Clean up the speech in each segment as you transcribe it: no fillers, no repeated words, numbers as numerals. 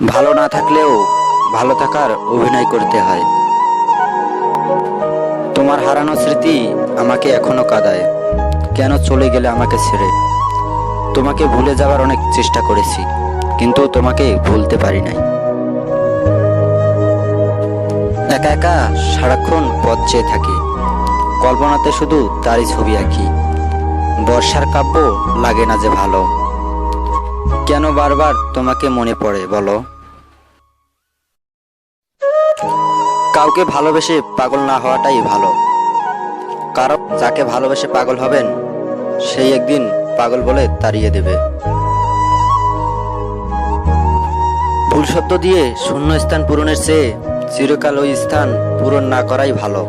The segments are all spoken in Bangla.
ভালো না থাকলেও ভালো থাকার অভিনয় করতে হয়। তোমার হারানো স্মৃতি আমাকে এখনো কাঁদায়। কেন চলে গেলে আমাকে ছেড়ে? তোমাকে ভুলে যাওয়ার অনেক চেষ্টা করেছি, কিন্তু তোমাকে ভুলতে পারি নাই। একা একা সারাক্ষণ পথ চেয়ে থাকি, কল্পনাতে শুধু তারই ছবি আঁকি। বর্ষার কাব্য লাগে না যে ভালো, কেন বারবার তোমাকে মনে পড়ে বলো? কাউকে ভালোবেসে পাগল না হওয়াটাই ভালো, কারণ যাকে ভালোবেসে পাগল হবেন সেই একদিন পাগল বলে তাড়িয়ে দেবে। ভুল শব্দ দিয়ে শূন্য স্থান পূরণের চেয়ে চিরকাল ওই স্থান পূরণ না করাই ভালো।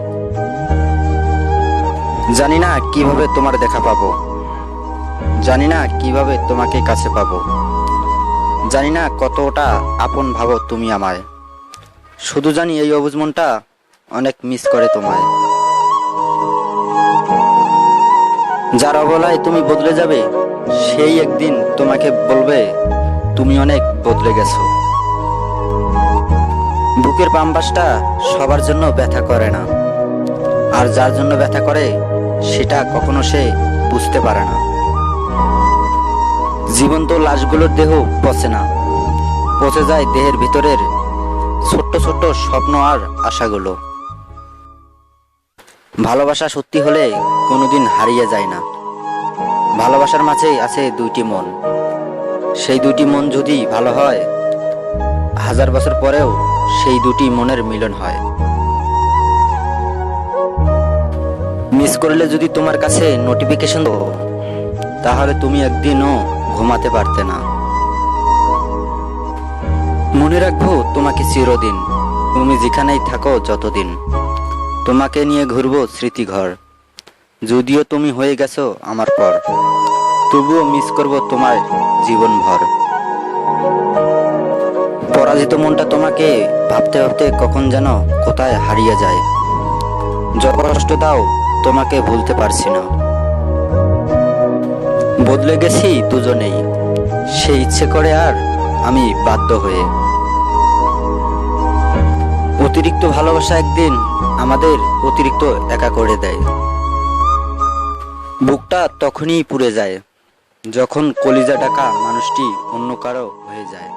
জানি না কিভাবে তোমার দেখা পাবো, জানি না কিভাবে তোমাকে কাছে পাবো, জানি না কতটা আপন ভাবো তুমি আমায়। শুধু জানি এই অবুঝ মনটা অনেক মিস করে তোমায়। যার অবলায় তুমি বদলে যাবে, সেই একদিন তোমাকে বলবে তুমি অনেক বদলে গেছো। বুকের বামপাশটা সবার জন্য ব্যথা করে না, আর যার জন্য ব্যথা করে সেটা কখনো সে বুঝতে পারে না। জীবন্ত লাশগুলোর দেহ পচে না, পচে যায় দেহের ভিতরের ছোট্ট ছোট্ট স্বপ্ন আর আশাগুলো। ভালোবাসা সত্যি হলে কোনোদিন হারিয়ে যায় না। ভালোবাসার মাঝে আছে দুইটি মন, সেই দুইটি মন যদি ভালো হয়, 1000 বছর পরেও সেই দুটি মনের মিলন হয়। মিস করলে যদি তোমার কাছে নোটিফিকেশন দাও, তাহলে তুমি একদিনও ঘুমাতে পারতে না। মনে রাখবো তোমাকে চিরদিন, তুমি যেখানেই থাকো যতদিন। তোমাকে নিয়ে ঘুরবো স্মৃতিঘর, যদিও তুমি হয়ে গেছো আমার পর, তবুও মিস করব তোমার জীবনভর। পরাজিত মনটা তোমাকে ভাবতে ভাবতে কখন যেন কোথায় হারিয়ে যায়। যত কষ্ট দাও তোমাকে ভুলতে পারছি না। বদলে গেছি দুজনেই, সে ইচ্ছে করে আর আমি বাধ্য হয়ে। অতিরিক্ত ভালোবাসা একদিন আমাদের অতিরিক্ত একা করে দেয়। বুকটা তখনই পুড়ে যায় যখন কলিজা ডাকা মানুষটি অন্য কারো হয়ে যায়।